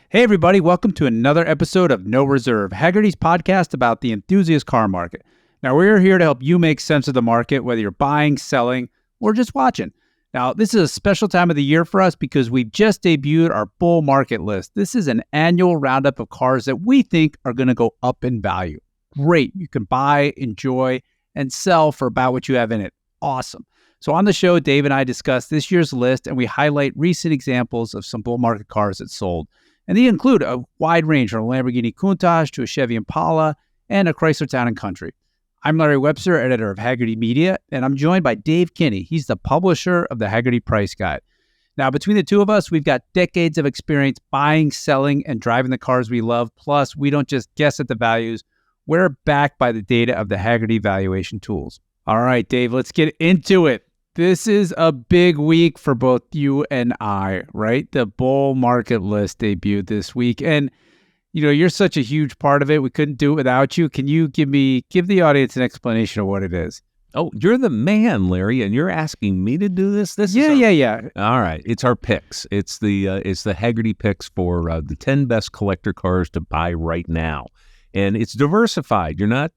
Hey, everybody. Welcome to another episode of No Reserve, Hagerty's podcast about the enthusiast car market. Now, we're here to help you make sense of the market, whether you're buying, selling, or just watching. Now, this is a special time of the year for us because we've just debuted our bull market list. This is an annual roundup of cars that we think are going to go up in value. Great. You can buy, enjoy, and sell for about what you have in it. Awesome. So on the show, Dave and I discuss this year's list, and we highlight recent examples of some bull market cars that sold. And they include a wide range from a Lamborghini Countach to a Chevy Impala and a Chrysler Town & Country. I'm Larry Webster, editor of Hagerty Media, and I'm joined by Dave Kinney. He's the publisher of the Hagerty Price Guide. Now, between the two of us, we've got decades of experience buying, selling, and driving the cars we love. Plus, we don't just guess at the values. We're backed by the data of the Hagerty valuation tools. All right, Dave, let's get into it. This is a big week for both you and I, right? The bull market list debuted this week. And, you know, you're such a huge part of it. We couldn't do it without you. Can you give the audience an explanation of what it is? Oh, you're the man, Larry, and you're asking me to do this? Yeah. All right. It's our picks. It's the Hagerty picks for the 10 best collector cars to buy right now. And it's diversified. You're not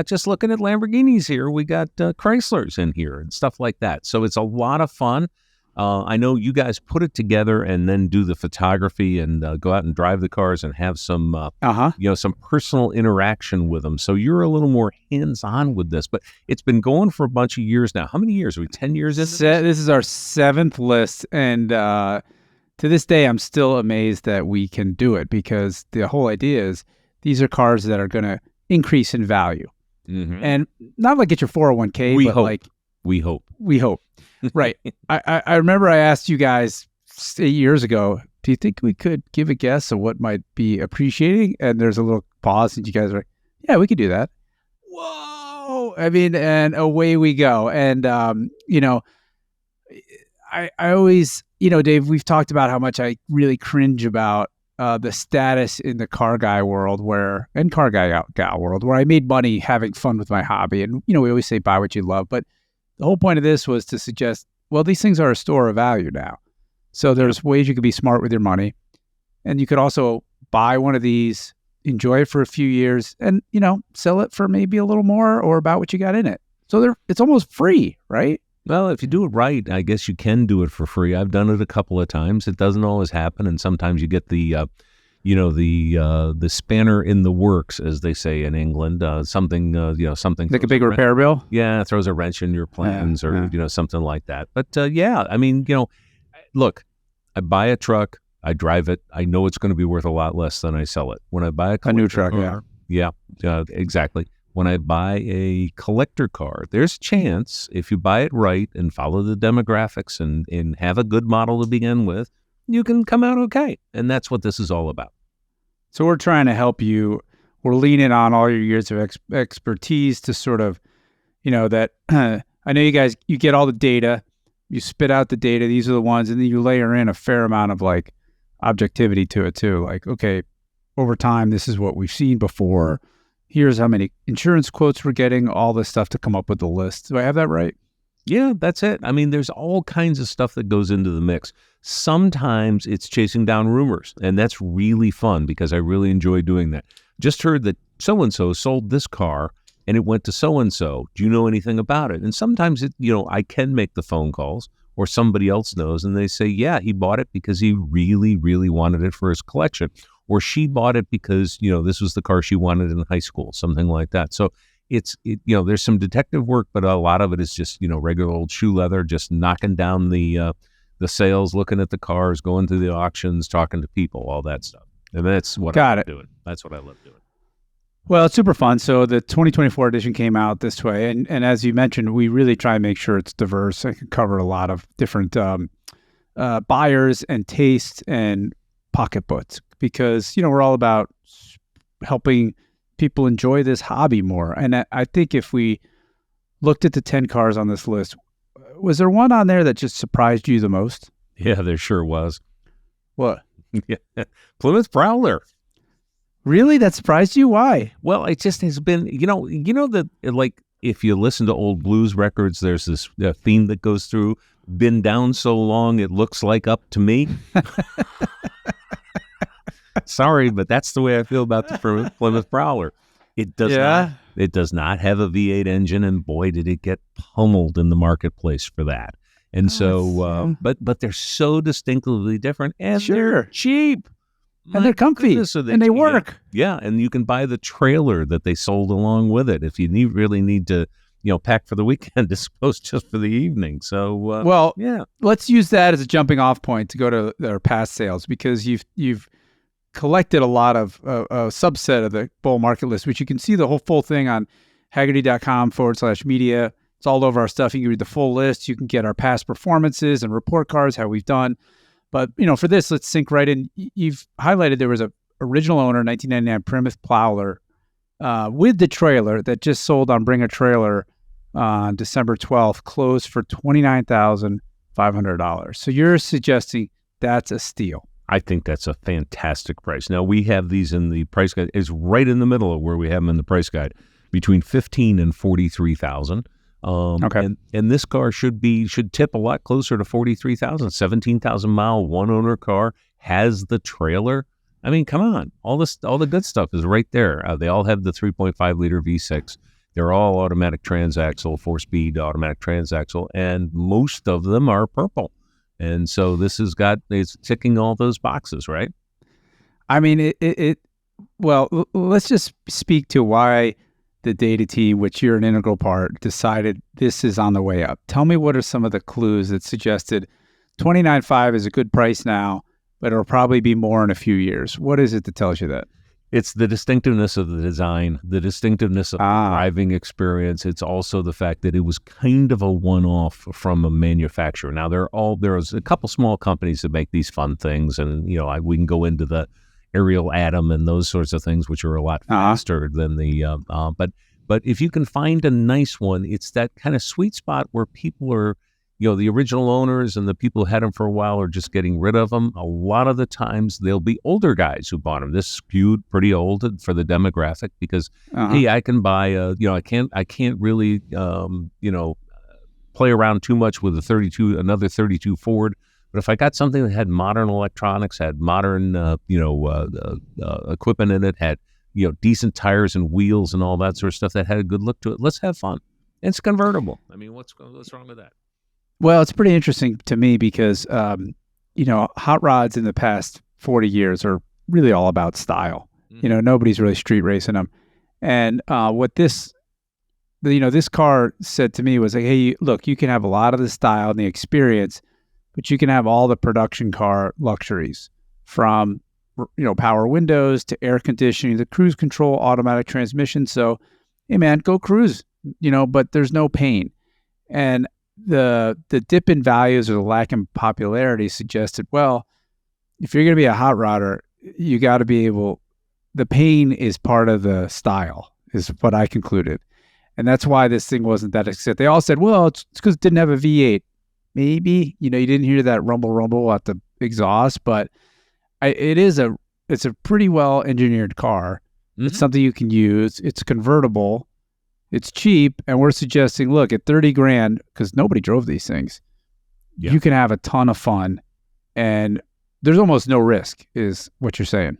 just looking at Lamborghinis here. We got Chryslers in here and stuff like that. So it's a lot of fun. I know you guys put it together and then do the photography and go out and drive the cars and have some, some personal interaction with them. So you're a little more hands-on with this. But it's been going for a bunch of years now. How many years? Are we 10 years into this? This is our 7th list. And to this day, I'm still amazed that we can do it because the whole idea is these are cars that are going to increase in value. Mm-hmm. And not like get your 401k, We hope. Right. I remember I asked you guys 8 years ago, do you think we could give a guess of what might be appreciating? And there's a little pause and you guys are like, yeah, we could do that. Whoa. I mean, and away we go. And, I always, Dave, we've talked about how much I really cringe about the status in the car guy world gal world where I made money having fun with my hobby. And, we always say buy what you love. But the whole point of this was to suggest, well, these things are a store of value now. So there's ways you could be smart with your money. And you could also buy one of these, enjoy it for a few years and, sell it for maybe a little more or about what you got in it. So it's almost free, right? Well, if you do it right, I guess you can do it for free. I've done it a couple of times. It doesn't always happen, and sometimes you get the spanner in the works, as they say in England. Something like a big repair bill. Yeah, throws a wrench in your plans, or something like that. But look, I buy a truck, I drive it, I know it's going to be worth a lot less than I sell it. When I buy a new truck, exactly. When I buy a collector car, there's a chance if you buy it right and follow the demographics and have a good model to begin with, you can come out okay. And that's what this is all about. So we're trying to help you. We're leaning on all your years of expertise to sort of, that I know you guys, you get all the data, you spit out the data. These are the ones, and then you layer in a fair amount of like objectivity to it too. Like, okay, over time, this is what we've seen before. Here's how many insurance quotes we're getting, all this stuff to come up with the list. Do I have that right? Yeah, that's it. I mean, there's all kinds of stuff that goes into the mix. Sometimes it's chasing down rumors, and that's really fun because I really enjoy doing that. Just heard that so-and-so sold this car, and it went to so-and-so. Do you know anything about it? And sometimes, I can make the phone calls, or somebody else knows, and they say, yeah, he bought it because he really, really wanted it for his collection. Or she bought it because, this was the car she wanted in high school, something like that. So there's some detective work, but a lot of it is just, regular old shoe leather, just knocking down the sales, looking at the cars, going to the auctions, talking to people, all that stuff. And that's what I love doing. That's what I love doing. Well, it's super fun. So the 2024 edition came out this way. And as you mentioned, we really try and make sure it's diverse. I can cover a lot of different buyers and tastes and pocketbooks. Because, we're all about helping people enjoy this hobby more. And I think if we looked at the 10 cars on this list, was there one on there that just surprised you the most? Yeah, there sure was. What? Plymouth Prowler. Really? That surprised you? Why? Well, it just has been, that like if you listen to old blues records, there's this theme that goes through, been down so long, it looks like up to me. Sorry, but that's the way I feel about the Plymouth Prowler. It does not have a V8 engine, and boy, did it get pummeled in the marketplace for that. And but they're so distinctively different, and they're cheap. And they're comfy, and they work. Yeah, and you can buy the trailer that they sold along with it if you really need to, pack for the weekend as opposed just for the evening. So, let's use that as a jumping off point to go to their past sales, because you've collected a lot of a subset of the bull market list, which you can see the whole full thing on Hagerty.com/media. It's all over our stuff. You can read the full list. You can get our past performances and report cards, how we've done. But, for this, let's sink right in. You've highlighted there was a original owner, 1999 Plymouth Prowler, with the trailer that just sold on Bring a Trailer on December 12th, closed for $29,500. So you're suggesting that's a steal. I think that's a fantastic price. Now, we have these in the price guide. It's right in the middle of where we have them in the price guide, between $15,000 and $43,000. Okay. And this car should tip a lot closer to 43,000, 17,000 mile, one owner car, has the trailer. I mean, come on, all the good stuff is right there. They all have the 3.5 liter V6. They're all automatic transaxle, 4-speed automatic transaxle, and most of them are purple. And so it's ticking all those boxes, right? I mean, well, let's just speak to why the data team, which you're an integral part, decided this is on the way up. Tell me, what are some of the clues that suggested $29,500 is a good price now, but it'll probably be more in a few years? What is it that tells you that? It's the distinctiveness of the design, the distinctiveness of the driving experience. It's also the fact that it was kind of a one-off from a manufacturer. Now, there's a couple small companies that make these fun things, and we can go into the Ariel Atom and those sorts of things, which are a lot faster than the. But if you can find a nice one, it's that kind of sweet spot where people are, the original owners and the people who had them for a while are just getting rid of them. A lot of the times they'll be older guys who bought them. This skewed pretty old for the demographic because hey, I can buy I can't really play around too much with another 32 Ford. But if I got something that had modern electronics, had modern, equipment in it, had, decent tires and wheels and all that sort of stuff that had a good look to it, let's have fun. And it's convertible. I mean, what's wrong with that? Well, it's pretty interesting to me because, hot rods in the past 40 years are really all about style. Mm-hmm. Nobody's really street racing them. And what this car said to me was like, hey, look, you can have a lot of the style and the experience, but you can have all the production car luxuries, from, power windows to air conditioning, the cruise control, automatic transmission. So, hey man, go cruise, but there's no pain. And the dip in values or the lack in popularity suggested, well, if you're going to be a hot rodder, you got to be able, the pain is part of the style, is what I concluded. And that's why this thing wasn't that exciting. They all said, well, it's because it didn't have a V8. Maybe, you didn't hear that rumble at the exhaust, but it's a pretty well engineered car. Mm-hmm. It's something you can use. It's convertible. It's cheap. And we're suggesting, look, at $30,000, because nobody drove these things, you can have a ton of fun, and there's almost no risk, is what you're saying.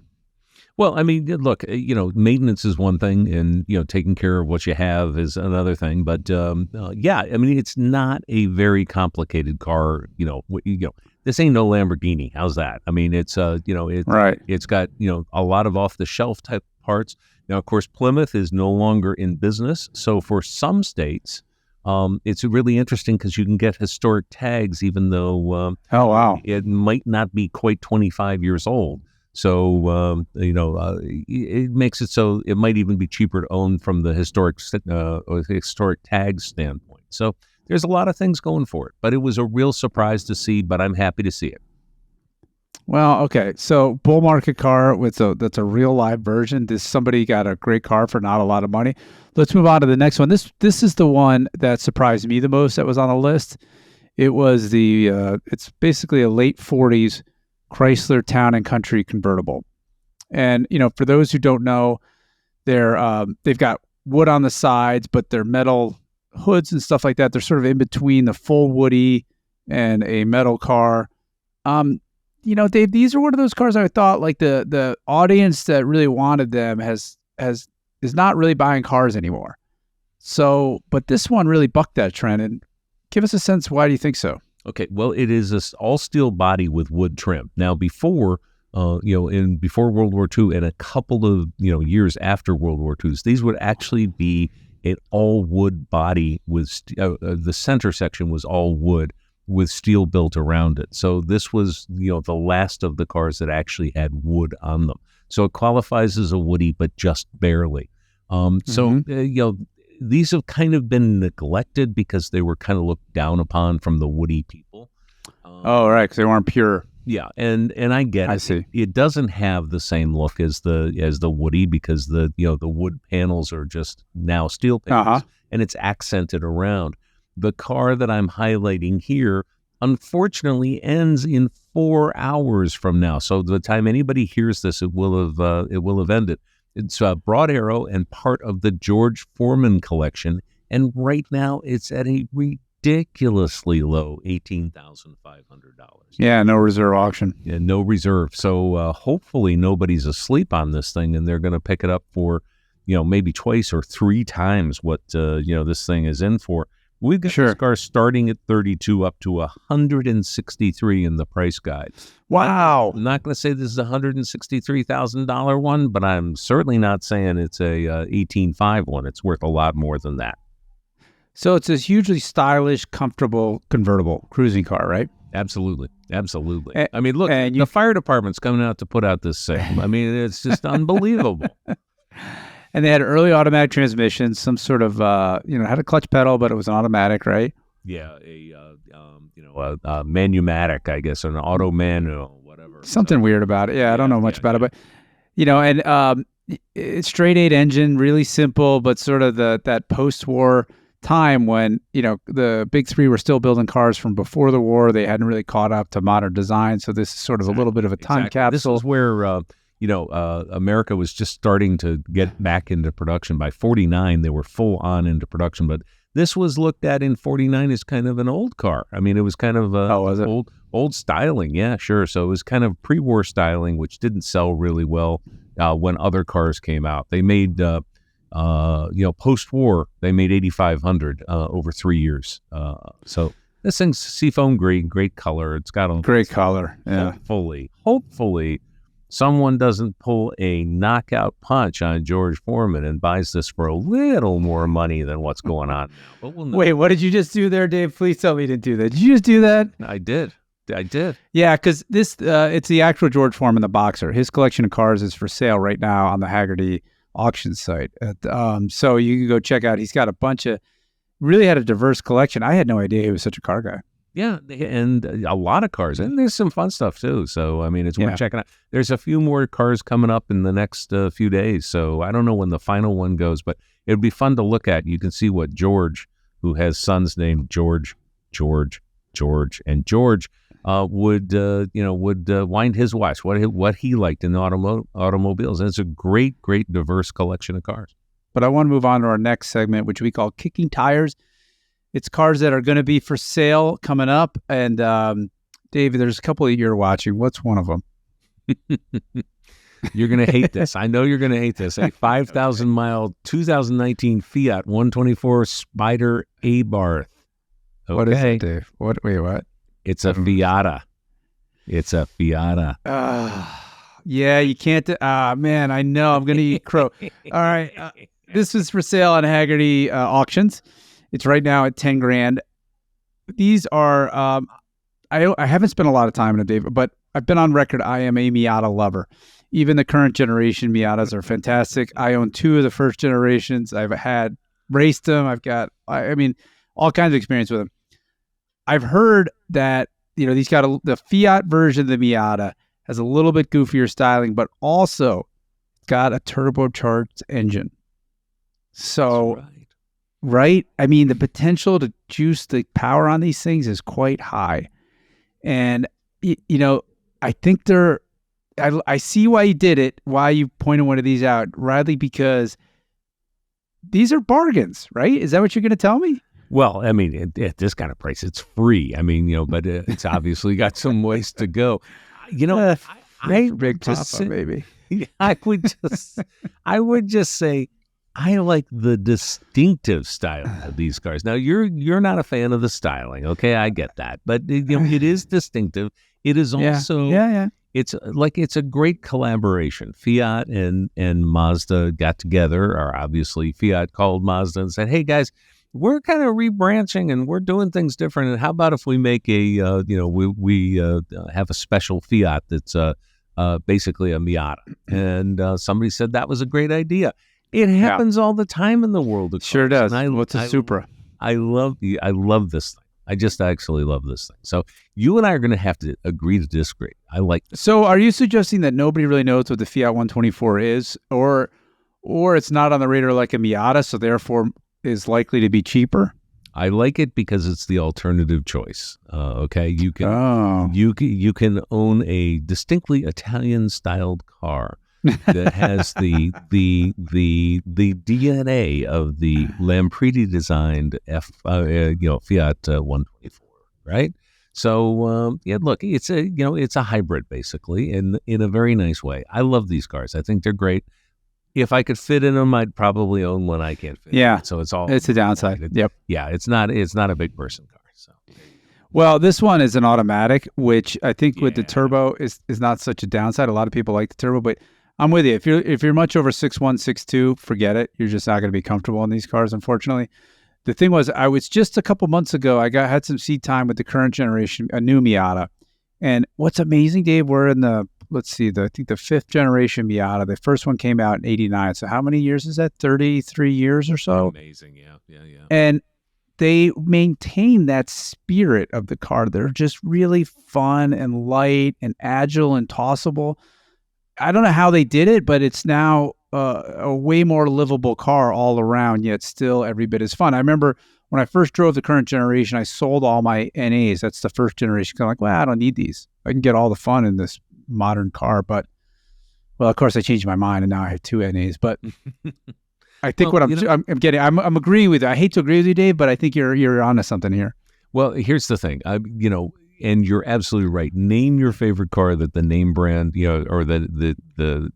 Well, I mean, look, maintenance is one thing, and, taking care of what you have is another thing. But, I mean, it's not a very complicated car. This ain't no Lamborghini. How's that? I mean, it's, right. It's got, a lot of off-the-shelf type parts. Now, of course, Plymouth is no longer in business. So for some states, it's really interesting because you can get historic tags, even though it might not be quite 25 years old. So, it makes it so it might even be cheaper to own from the historic tag standpoint. So there's a lot of things going for it, but it was a real surprise to see, but I'm happy to see it. Well, okay. So bull market car that's a real live version. Somebody got a great car for not a lot of money. Let's move on to the next one. This is the one that surprised me the most that was on the list. It was it's basically a late 40s Chrysler Town and Country convertible. And, for those who don't know, they've got wood on the sides, but they're metal hoods and stuff like that. They're sort of in between the full woody and a metal car. Dave, these are one of those cars I thought like the audience that really wanted them is not really buying cars anymore. So, but this one really bucked that trend. And give us a sense, why do you think so? Okay, well, it is a all steel body with wood trim. Now, before World War II and a couple of years after World War II, these would actually be an all wood body with the center section was all wood with steel built around it. So this was the last of the cars that actually had wood on them. So it qualifies as a woody, but just barely. These have kind of been neglected because they were kind of looked down upon from the woody people. Right, because they weren't pure. Yeah, and I get it. I see. It doesn't have the same look as the woody because the wood panels are just now steel panels, and it's accented around. The car that I'm highlighting here, unfortunately, ends in 4 hours from now. So by the time anybody hears this, it will have ended. It's Broad Arrow and part of the George Foreman collection, and right now it's at a ridiculously low $18,500. Yeah, no reserve auction. Yeah, no reserve. So hopefully nobody's asleep on this thing, and they're going to pick it up for, maybe twice or 3 times what this thing is in for. We've got this car starting at $32 up to $163 in the price guide. Wow. I'm not going to say this is a $163,000 one, but I'm certainly not saying it's a $18,500 one. It's worth a lot more than that. So it's this hugely stylish, comfortable, convertible cruising car, right? Absolutely. I mean, look, the fire department's coming out to put out this thing. I mean, it's just unbelievable. And they had early automatic transmissions, some sort of, had a clutch pedal, but it was an automatic, right? Yeah, a manumatic, I guess, an auto manual, whatever. Something weird about it. Yeah, I don't know much about it, but, it's straight 8 engine, really simple, but sort of that post-war time when, the big three were still building cars from before the war. They hadn't really caught up to modern design. So this is sort of a little bit of a time capsule. This was where, America was just starting to get back into production. By 49, they were full on into production. But this was looked at in 49 as kind of an old car. I mean, it was kind of old styling. Yeah, sure. So it was kind of pre-war styling, which didn't sell really well when other cars came out. They made, post-war, they made 8,500 over 3 years. So this thing's seafoam green, great color. It's got a great color. Yeah. Hopefully, someone doesn't pull a knockout punch on George Foreman and buys this for a little more money than what's going on now. But we'll know. Wait, what did you just do there, Dave? Please tell me you didn't do that. Did you just do that? I did. Yeah, because this it's the actual George Foreman, the boxer. His collection of cars is for sale right now on the Hagerty auction site. So you can go check out. He's got really had a diverse collection. I had no idea he was such a car guy. Yeah, and a lot of cars. And there's some fun stuff, too. So, I mean, it's worth checking out. There's a few more cars coming up in the next few days. So, I don't know when the final one goes, but it would be fun to look at. You can see what George, who has sons named George, and George, would wind his watch, what he liked in automobiles. And it's a great, diverse collection of cars. But I want to move on to our next segment, which we call Kicking Tires. It's cars that are going to be for sale coming up. And David, there's a couple that you're watching. What's one of them? You're going to hate this. I know you're going to hate this. A 5,000-mile 2019 Fiat 124 Spider Abarth. Okay. What is it, Dave? Wait, what? It's a Fiata. Yeah, you can't. Man, I know. I'm going to eat crow. All right. This is for sale on Hagerty auctions. It's right now at $10,000. These are, I haven't spent a lot of time in it, David, but I've been on record. I am a Miata lover. Even the current generation Miatas are fantastic. I own 2 of the first generations. I've raced them. I've got, all kinds of experience with them. I've heard that, these got the Fiat version of the Miata has a little bit goofier styling, but also got a turbocharged engine. So, right? I mean, the potential to juice the power on these things is quite high. And, I think I see why you did it, why you pointed one of these out, Riley, because these are bargains, right? Is that what you're going to tell me? Well, I mean, at this kind of price, it's free. I mean, but it's obviously got some ways to go. You know, I Big just Papa, say- maybe. I would just say I like the distinctive style of these cars. Now you're not a fan of the styling, okay? I get that, but it is distinctive. It is also Yeah. It's a great collaboration. Fiat and Mazda got together, or obviously Fiat called Mazda and said, "Hey guys, we're kind of rebranching and we're doing things different. And how about if we make we have a special Fiat that's basically a Miata?" And somebody said that was a great idea. It happens all the time in the world of cars. Sure does. And What's a Supra? I love this thing. I just actually love this thing. So you and I are going to have to agree to disagree. I like this. So are you suggesting that nobody really knows what the Fiat 124 is, or it's not on the radar like a Miata, so therefore is likely to be cheaper? I like it because it's the alternative choice. Okay, you can Oh. you can own a distinctly Italian styled car that has the DNA of the Lampredi designed Fiat 124, right? So look, it's a hybrid basically, in a very nice way. I love these cars. I think they're great. If I could fit in them, I'd probably own one I can't fit. Yeah. In. So it's a downside. Yep. Yeah, it's not a big person car. So. Well, this one is an automatic, which I think with the turbo is not such a downside. A lot of people like the turbo, but I'm with you. If you're much over 6'1", 6'2", forget it. You're just not going to be comfortable in these cars, unfortunately. The thing was, I was just a couple months ago, I had some seat time with the current generation, a new Miata. And what's amazing, Dave, we're in I think the fifth generation Miata. The first one came out in 89. So how many years is that? 33 years or so? Amazing, yeah. And they maintain that spirit of the car. They're just really fun and light and agile and tossable. I don't know how they did it, but it's now a way more livable car all around, yet still every bit as fun. I remember when I first drove the current generation, I sold all my NAs. That's the first generation. I'm like, well, I don't need these. I can get all the fun in this modern car. But, well, of course, I changed my mind, and now I have two NAs. But I think I'm agreeing with you. I hate to agree with you, Dave, but I think you're onto something here. Well, here's the thing. And you're absolutely right. Name your favorite car that the name brand, or the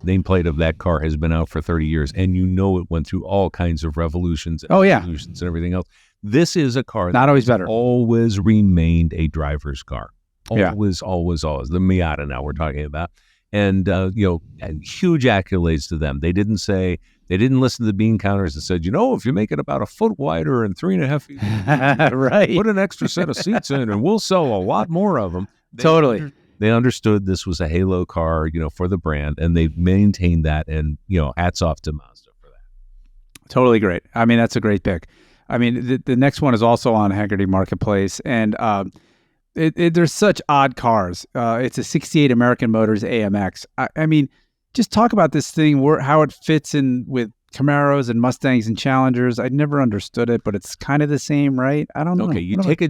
nameplate of that car has been out for 30 years, and it went through all kinds of revolutions and evolutions and everything else. This is a car not always better. Always remained a driver's car. Always. Yeah. Always. The Miata now we're talking about. And, huge accolades to them. They didn't listen to the bean counters and said, if you make it about a foot wider and 3.5 feet, right, put an extra set of seats in and we'll sell a lot more of them. Totally. They understood this was a halo car, for the brand, and they've maintained that, and, hats off to Mazda for that. Totally great. I mean, that's a great pick. I mean, the next one is also on Hagerty Marketplace, and there's such odd cars. It's a 68 American Motors AMX. I mean, just talk about this thing, how it fits in with Camaros and Mustangs and Challengers. I never understood it, but it's kind of the same, right? I don't know. Okay, you take a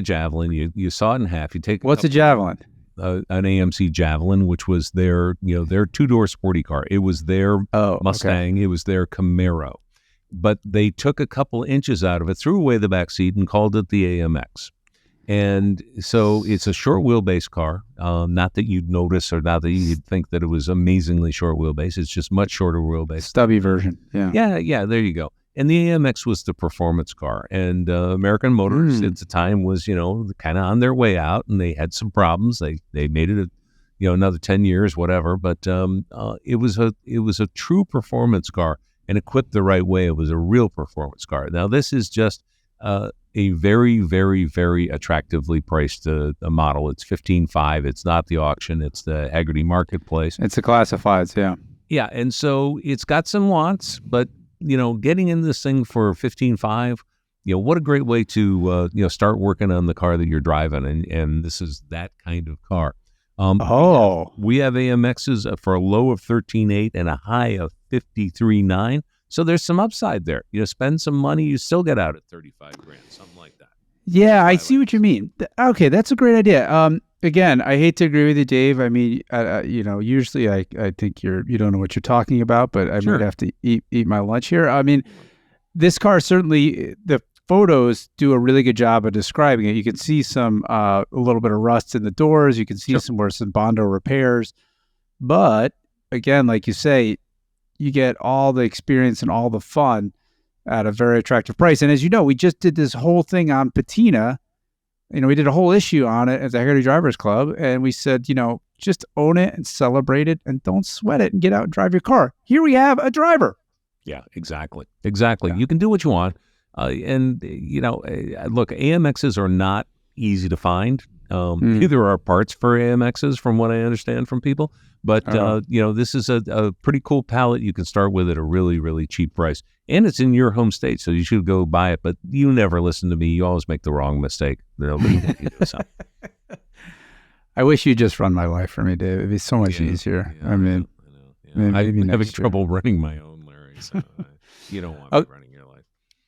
Javelin, you saw it in half. What's a Javelin? An AMC Javelin, which was their two-door sporty car. It was their Mustang. Okay. It was their Camaro. But they took a couple inches out of it, threw away the back seat, and called it the AMX. And so it's a short wheelbase car. Not that you'd notice, or not that you'd think that it was amazingly short wheelbase. It's just much shorter wheelbase. Stubby version. Yeah. Yeah. There you go. And the AMX was the performance car. And American Motors at the time was, kind of on their way out, and they had some problems. They made it another 10 years, whatever. But it was a true performance car, and equipped the right way. It was a real performance car. Now this is just a very, very, very attractively priced model. It's $15,500. It's not the auction. It's the Hagerty Marketplace. It's the classifieds, yeah. Yeah, and so it's got some wants, but getting in this thing for $15,500, what a great way to start working on the car that you're driving, and this is that kind of car. We have AMXs for a low of $13,800 and a high of $53,900. So there's some upside there. Spend some money, you still get out at $35,000, something like that. Yeah, I see what you mean. Okay, that's a great idea. Again, I hate to agree with you, Dave. I mean, usually I think you don't know what you're talking about, but I might have to eat my lunch here. I mean, this car certainly, the photos do a really good job of describing it. You can see some a little bit of rust in the doors. You can see some Bondo repairs. But again, like you say, you get all the experience and all the fun at a very attractive price. And as you know, we just did this whole thing on patina. We did a whole issue on it at the Hagerty Drivers Club, and we said, just own it and celebrate it and don't sweat it and get out and drive your car. Here we have a driver. Yeah, exactly. Yeah. You can do what you want. Look, AMXs are not easy to find. There are parts for AMXs from what I understand from people, but this is a pretty cool palette you can start with at a really, really cheap price. And it's in your home state, so you should go buy it, but you never listen to me. You always make the wrong mistake. I wish you'd just run my life for me, Dave. It'd be so much easier. Yeah, I know. I'm having trouble running my own, Larry, so you don't want me running your life.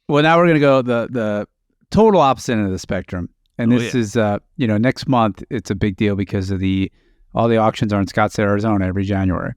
Well, now we're going to go the total opposite end of the spectrum. And this is, next month, it's a big deal because of all the auctions are in Scottsdale, Arizona every January.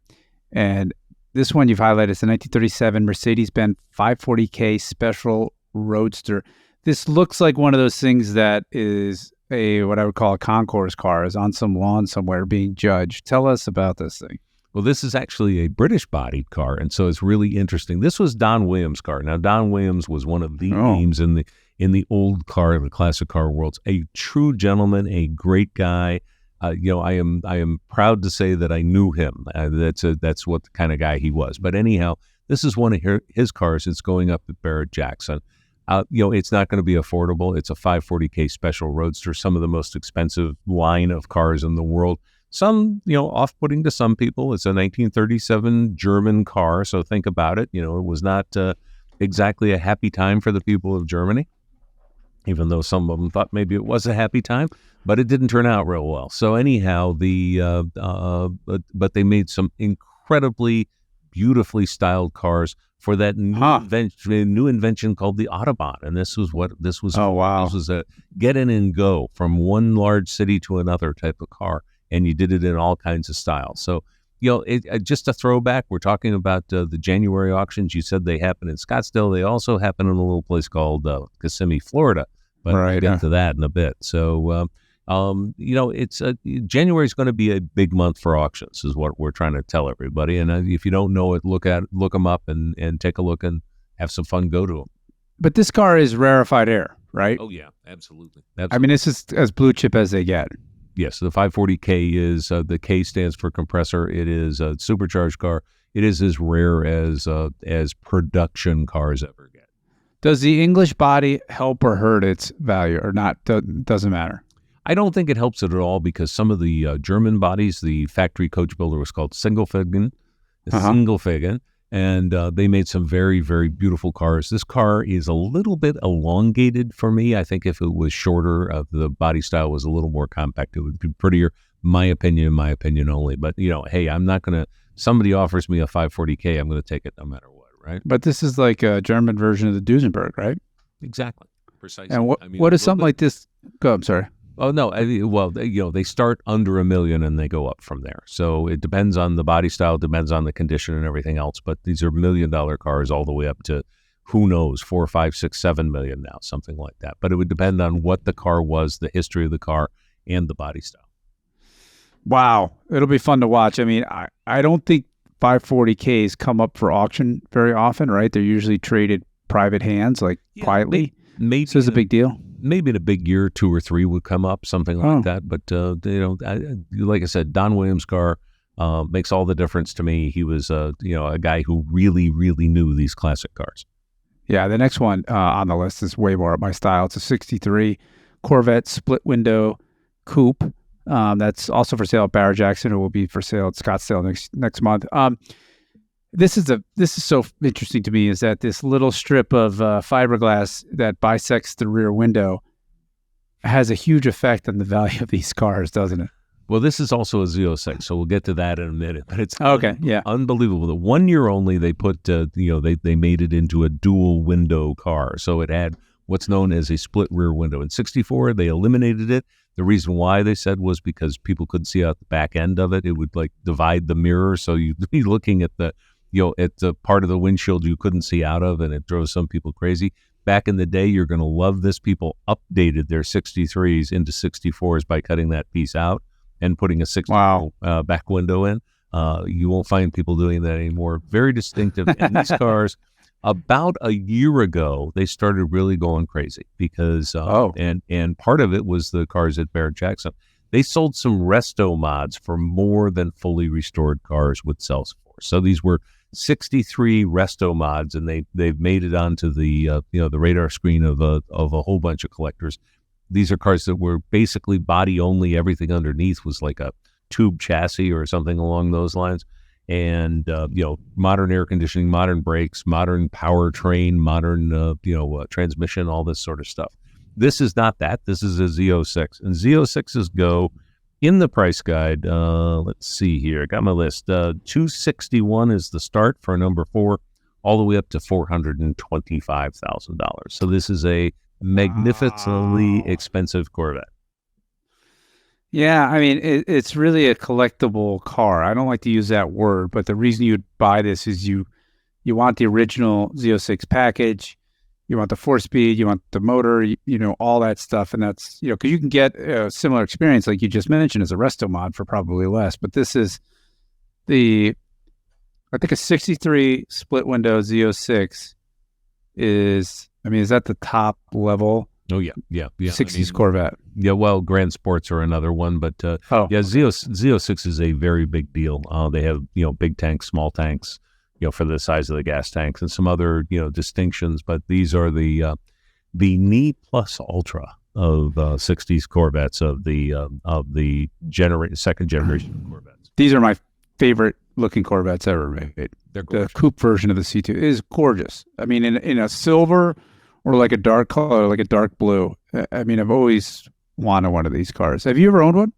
And this one you've highlighted is the 1937 Mercedes-Benz 540K Special Roadster. This looks like one of those things that is what I would call a concourse car, is on some lawn somewhere being judged. Tell us about this thing. Well, this is actually a British-bodied car, and so it's really interesting. This was Don Williams' car. Now, Don Williams was one of the names in the old car, the classic car worlds. A true gentleman, a great guy. I am proud to say that I knew him. That's what the kind of guy he was. But anyhow, this is one of his cars. It's going up at Barrett-Jackson. It's not going to be affordable. It's a 540K Special Roadster, some of the most expensive line of cars in the world. Some, off-putting to some people. It's a 1937 German car, so think about it. It was not exactly a happy time for the people of Germany, even though some of them thought maybe it was a happy time, but it didn't turn out real well. So anyhow, but they made some incredibly beautifully styled cars for that new invention called the Autobahn. And this was. Oh, wow. This was a get in and go from one large city to another type of car. And you did it in all kinds of styles. So, just a throwback. We're talking about the January auctions. You said they happen in Scottsdale. They also happen in a little place called Kissimmee, Florida. But we'll get to that in a bit. So, it's January is going to be a big month for auctions, is what we're trying to tell everybody. And if you don't know it, look them up and take a look and have some fun. Go to them. But this car is rarefied air, right? Oh yeah, absolutely. I mean, this is as blue chip as they get. Yes, the 540K is, the K stands for compressor. It is a supercharged car. It is as rare as production cars ever get. Does the English body help or hurt its value or not? Doesn't matter. I don't think it helps it at all, because some of the German bodies, the factory coach builder was called Singlefingen, and they made some very, very beautiful cars. This car is a little bit elongated for me. I think if it was shorter, the body style was a little more compact, it would be prettier. My opinion only. But, hey, I'm not going to, somebody offers me a 540K, I'm going to take it no matter what, right? But this is like a German version of the Duesenberg, right? Exactly. Precisely. And what is something like this? Go, I'm sorry. Oh, no. They start under $1 million and they go up from there. So it depends on the body style, depends on the condition and everything else. But these are $1 million cars all the way up to, who knows, 4, 5, 6, 7 million now, something like that. But it would depend on what the car was, the history of the car, and the body style. Wow. It'll be fun to watch. I mean, I don't think 540Ks come up for auction very often, right? They're usually traded private hands, quietly. Maybe so it's a big deal. Maybe in a big year, 2 or 3 would come up, something like that. But, like I said, Don Williams' car makes all the difference to me. He was, a guy who really, really knew these classic cars. Yeah, the next one on the list is way more up my style. It's a 63 Corvette split window coupe. That's also for sale at Barrett-Jackson. It will be for sale at Scottsdale next month. This is so interesting to me, is that this little strip of fiberglass that bisects the rear window has a huge effect on the value of these cars, doesn't it? Well, this is also a Z06, so we'll get to that in a minute. But it's unbelievable. The 1 year only, they put they made it into a dual window car, so it had what's known as a split rear window. In '64, they eliminated it. The reason why, they said, was because people couldn't see out the back end of it. It would divide the mirror, so you'd be looking at the at the part of the windshield you couldn't see out of, and it drove some people crazy. Back in the day, you're going to love this. People updated their 63s into 64s by cutting that piece out and putting a 64 back window in. You won't find people doing that anymore. Very distinctive. And these cars, about a year ago, they started really going crazy because, and part of it was the cars at Barrett-Jackson. They sold some resto mods for more than fully restored cars would sell for. So these were 63 resto mods, and they've made it onto the the radar screen of a whole bunch of collectors. These are cars that were basically body only. Everything underneath was like a tube chassis or something along those lines. And modern air conditioning, modern brakes, modern powertrain, modern transmission, all this sort of stuff. This is not that. This is a Z06, and Z06s go in the price guide. Let's see here. I got my list. $261 is the start for a number 4, all the way up to $425,000. So this is a magnificently expensive Corvette. Yeah, I mean, it's really a collectible car. I don't like to use that word, but the reason you'd buy this is you want the original Z06 package, you want the 4-speed, you want the motor, all that stuff. And that's, because you can get a similar experience, like you just mentioned, as a resto mod for probably less. But this is I think a 63 split window Z06 is that the top level? Oh, yeah. 60s Corvette. Yeah, well, Grand Sports are another one, but Z06 is a very big deal. They have, big tanks, small tanks, for the size of the gas tanks, and some other, distinctions. But these are the knee plus ultra of 60s Corvettes of the second generation Corvettes. These are my favorite looking Corvettes ever made. They're gorgeous. The coupe version of the C2 is gorgeous. I mean, in a silver or like a dark color, like a dark blue. I mean, I've always wanted one of these cars. Have you ever owned one?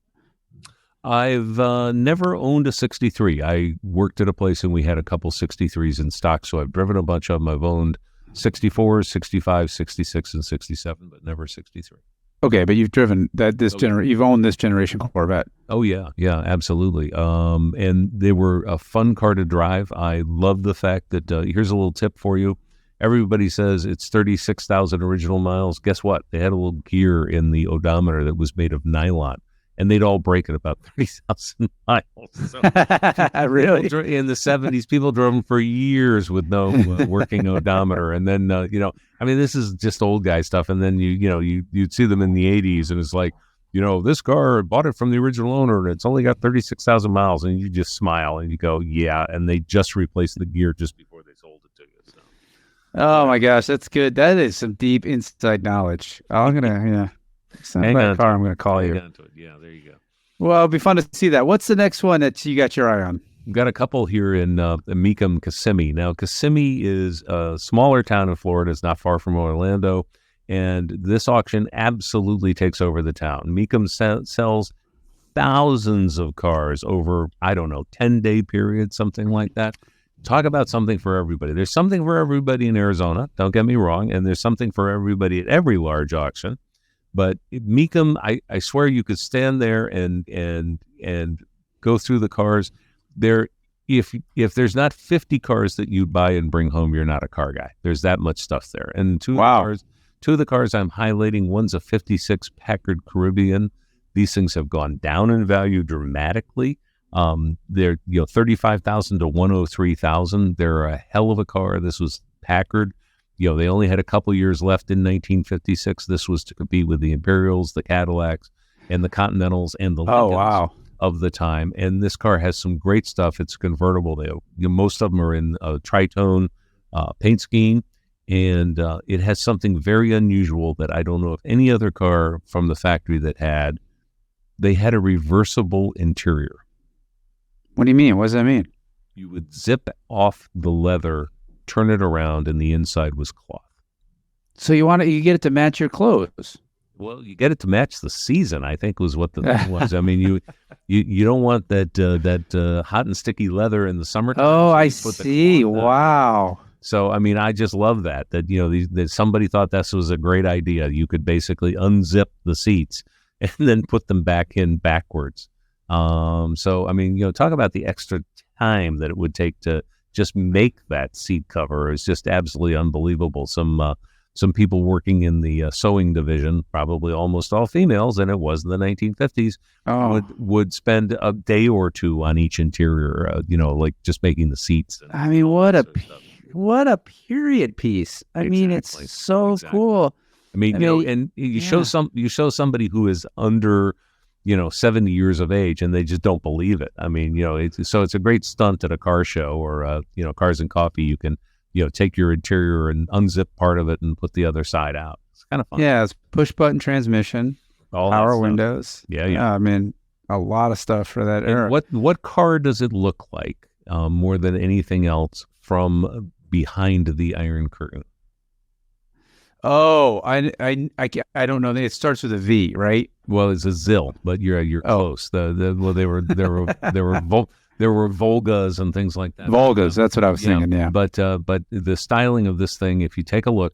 I've never owned a 63. I worked at a place and we had a couple 63s in stock, so I've driven a bunch of them. I've owned 64s, 65, 66, and 67, but never 63. Okay, but you've driven you've owned this generation Corvette. Oh, yeah, absolutely. And they were a fun car to drive. I love the fact that, here's a little tip for you. Everybody says it's 36,000 original miles. Guess what? They had a little gear in the odometer that was made of nylon, and they'd all break at about 30,000 miles. So, really? In the 70s, people drove them for years with no working odometer. And then, this is just old guy stuff. And then, you'd see them in the 80s, and it's like, this car, bought it from the original owner, and it's only got 36,000 miles. And you just smile, and you go, yeah. And they just replaced the gear just before they sold it to you. So. Oh, my gosh, that's good. That is some deep inside knowledge. I'm going to, it's not that car I'm going to call you. Yeah, there you go. Well, it'll be fun to see that. What's the next one that you got your eye on? We've got a couple here in Mecum, Kissimmee. Now, Kissimmee is a smaller town in Florida. It's not far from Orlando. And this auction absolutely takes over the town. Mecum sells thousands of cars over, 10-day period, something like that. Talk about something for everybody. There's something for everybody in Arizona, don't get me wrong, and there's something for everybody at every large auction. But Mecum, I swear you could stand there and go through the cars. There, if there's not 50 cars that you buy and bring home, you're not a car guy. There's that much stuff there. And two of the cars I'm highlighting, one's a 56 Packard Caribbean. These things have gone down in value dramatically. They're $35,000 to $103,000. They're a hell of a car. This was Packard. They only had a couple years left in 1956. This was to compete with the Imperials, the Cadillacs, and the Continentals, and the Lincolns of the time. And this car has some great stuff. It's convertible. Most of them are in a tritone paint scheme, and it has something very unusual that I don't know if any other car from the factory that had. They had a reversible interior. What do you mean? What does that mean? You would zip off the leather, turn it around, and the inside was cloth. So you get it to match your clothes. Well, you get it to match the season, I think was what the thing was. I mean, you don't want that hot and sticky leather in the summertime. Oh, I see. Wow. So, I mean, I just love that that somebody thought this was a great idea. You could basically unzip the seats and then put them back in backwards. So, I mean, talk about the extra time that it would take to just make that seat cover is just absolutely unbelievable. Some some people working in the sewing division, probably almost all females, and it was in the 1950s, would spend a day or two on each interior, like just making the seats. I mean, what a period piece. I mean, it's so cool. I mean, and you show somebody who is under 70 years of age, and they just don't believe it. I mean, it's a great stunt at a car show or Cars and Coffee. You can take your interior and unzip part of it and put the other side out. It's kind of fun. Yeah, it's push button transmission, power windows. Yeah. I mean, a lot of stuff for that era. What car does it look like more than anything else from behind the Iron Curtain? Oh, I don't know. It starts with a V, right? Well, it's a ZIL, but you're close. There were Volgas and things like that. Volgas, that's what I was thinking. Yeah. But the styling of this thing, if you take a look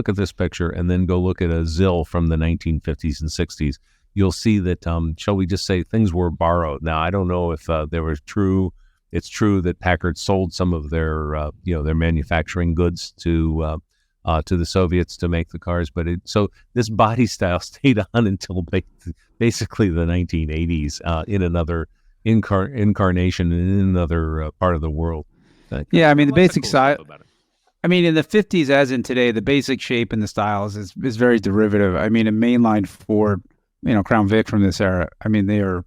at this picture and then go look at a ZIL from the 1950s and 60s, you'll see that, shall we just say, things were borrowed. Now, I don't know if they were true. It's true that Packard sold some of their manufacturing goods to the Soviets to make the cars, so this body style stayed on until basically the 1980s in another incarnation in another part of the world. Yeah, I mean the basic size. I mean, in the 50s, as in today, the basic shape and the styles is very derivative. I mean, a mainline Ford, Crown Vic from this era. I mean, they are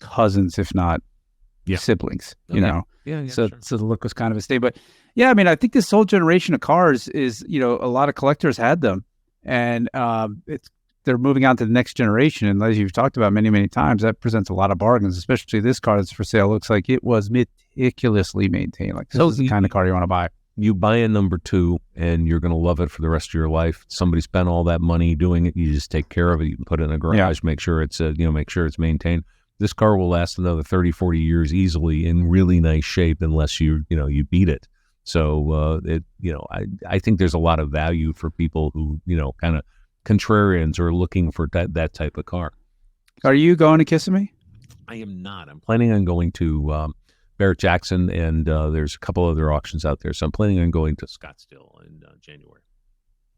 cousins, if not siblings. Yeah, so sure. So the look was kind of a stay, but. Yeah, I mean, I think this whole generation of cars is, a lot of collectors had them, and they're moving on to the next generation. And as you've talked about many, many times, that presents a lot of bargains, especially this car that's for sale. Looks like it was meticulously maintained. Like this is the kind of car you want to buy. You buy a number 2, and you're going to love it for the rest of your life. Somebody spent all that money doing it. You just take care of it. You can put it in a garage, make sure it's maintained. This car will last another 30, 40 years easily in really nice shape, unless you beat it. So I think there's a lot of value for people who kind of contrarians are looking for that type of car. Are you going to Kissimmee? I am not. I'm planning on going to Barrett Jackson, and there's a couple other auctions out there. So I'm planning on going to Scottsdale in January.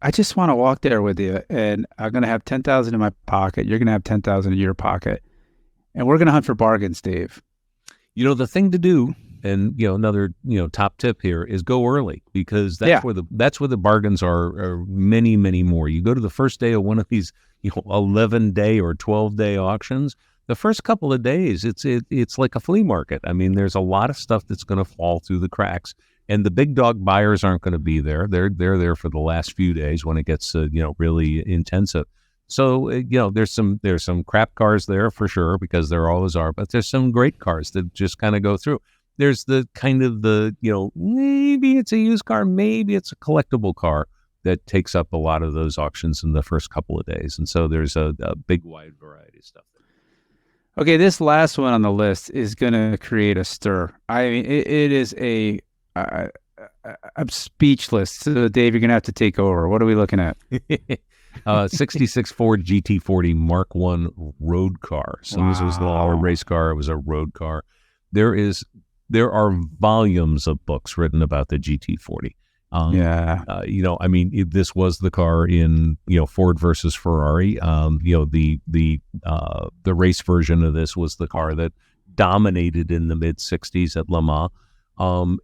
I just want to walk there with you, and I'm going to have $10,000 in my pocket. You're going to have $10,000 in your pocket, and we're going to hunt for bargains, Dave. The thing to do. And another top tip here is go early, because that's where the bargains are many, many more. You go to the first day of one of these 11-day or 12-day auctions. The first couple of days, it's like a flea market. I mean, there's a lot of stuff that's going to fall through the cracks, and the big dog buyers aren't going to be there. They're there for the last few days when it gets really intensive. So there's some crap cars there for sure, because there always are, but there's some great cars that just kind of go through. There's the kind of maybe it's a used car, maybe it's a collectible car that takes up a lot of those auctions in the first couple of days. And so there's a big wide variety of stuff there. Okay, this last one on the list is going to create a stir. I mean, it is I'm speechless. So Dave, you're going to have to take over. What are we looking at? 66 Ford GT40 Mark I road car. So This was not a race car. It was a road car. There are volumes of books written about the GT40. This was the car in, Ford versus Ferrari. The race version of this was the car that dominated in the mid 60s at Le Mans.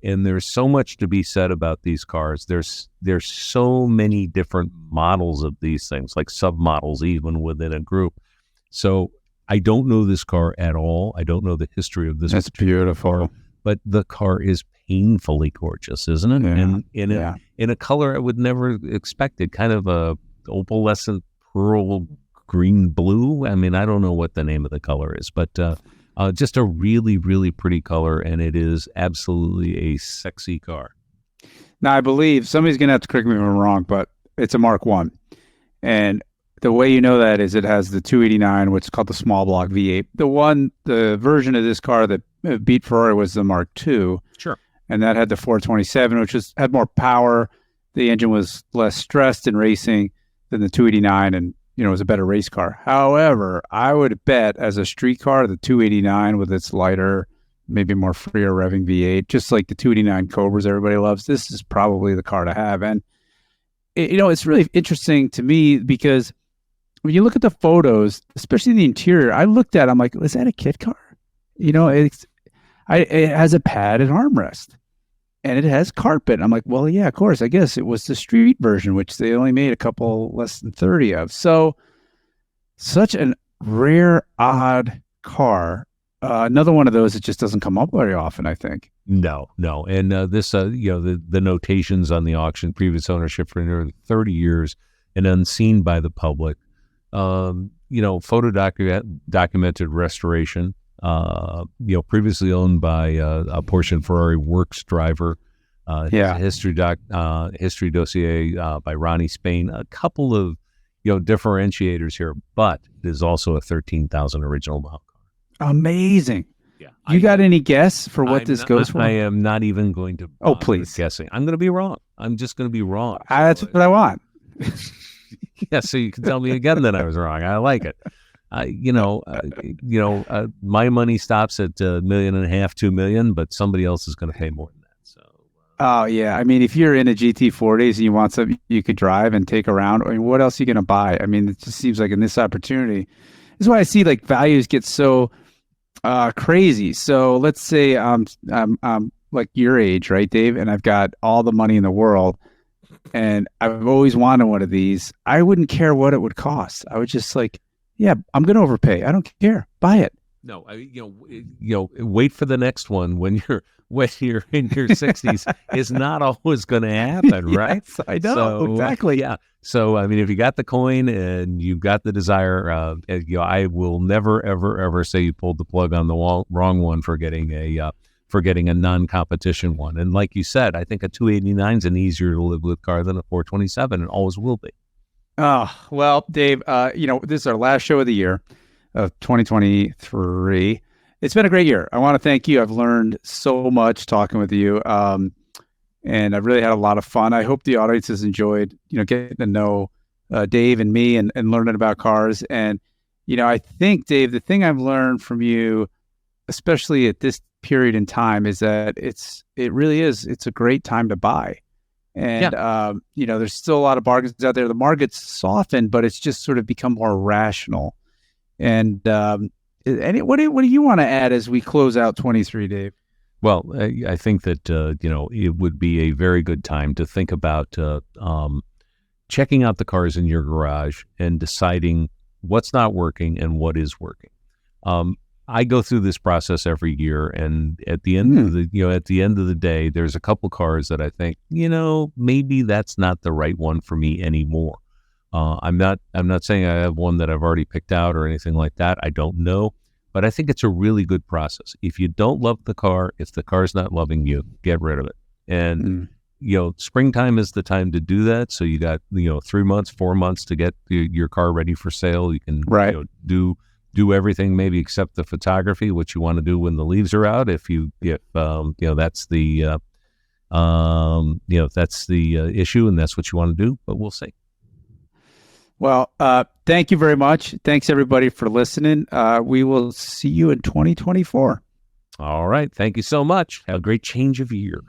And there's so much to be said about these cars. There's so many different models of these things, like submodels even within a group. So I don't know this car at all. I don't know the history of this. That's beautiful. Car, but the car is painfully gorgeous, isn't it? Yeah. And in a color I would never expected, kind of a opalescent pearl green blue. I mean, I don't know what the name of the color is, but just a really, really pretty color, and it is absolutely a sexy car. Now, I believe somebody's going to have to correct me if I'm wrong, but it's a Mark I. And the way you know that is it has the 289, which is called the small block V8. The version of this car that beat Ferrari was the Mark II. Sure. And that had the 427, which had more power. The engine was less stressed in racing than the 289, and it was a better race car. However, I would bet as a street car, the 289 with its lighter, maybe more freer revving V8, just like the 289 Cobras everybody loves, this is probably the car to have. And it's really interesting to me because when you look at the photos, especially the interior, I looked at it, I'm like, is that a kit car? It has a padded armrest and it has carpet. I'm like, well, yeah, of course. I guess it was the street version, which they only made a couple less than 30 of. So such an rare, odd car. Another one of those that just doesn't come up very often, I think. No. And this, the notations on the auction, previous ownership for nearly 30 years and unseen by the public, documented restoration, previously owned by a Porsche Ferrari Works driver, history dossier by Ronnie Spain, a couple of, differentiators here, but it is also a 13,000 original mile car. Amazing. Yeah. You got any guess for what this goes for? I am not even going to please. Guessing. I'm going to be wrong. I'm just going to be wrong. That's what I want. Yeah, so you can tell me again that I was wrong. I like it. My money stops at $1.5 million, $2 million, but somebody else is going to pay more than that. So. Oh yeah, I mean, if you're in a GT40s and you want something you could drive and take around, I mean, what else are you going to buy? I mean, it just seems like in this opportunity, this is why I see like values get so crazy. So let's say I'm like your age, right, Dave? And I've got all the money in the world. And I've always wanted one of these. I wouldn't care what it would cost. I would just like, yeah, I'm going to overpay. I don't care. Buy it. No, wait for the next one when you're in your 60s is not always going to happen, right? Yes, I know, exactly. Yeah. So, I mean, if you got the coin and you've got the desire, I will never, ever, ever say you pulled the plug on the wrong one for getting a non-competition one. And like you said, I think a 289 is an easier to live with car than a 427 and always will be. Oh, well, Dave, this is our last show of the year of 2023. It's been a great year. I want to thank you. I've learned so much talking with you. And I've really had a lot of fun. I hope the audience has enjoyed, getting to know Dave and me and learning about cars. And, I think, Dave, the thing I've learned from you, especially at this period in time, is that it's a great time to buy. And, there's still a lot of bargains out there. The market's softened, but it's just sort of become more rational. And what do you want to add as we close out 23, Dave? Well, I think that, it would be a very good time to think about checking out the cars in your garage and deciding what's not working and what is working. I go through this process every year, and at the end of the day, there's a couple cars that I think, maybe that's not the right one for me anymore. I'm not saying I have one that I've already picked out or anything like that. I don't know, but I think it's a really good process. If you don't love the car, if the car's not loving you, get rid of it. And springtime is the time to do that. So you got 3 months, 4 months to get your car ready for sale. You can do everything maybe except the photography, which you want to do when the leaves are out. If that's the issue, and that's what you want to do. But we'll see. Well, thank you very much. Thanks everybody for listening. We will see you in 2024. All right. Thank you so much. Have a great change of year.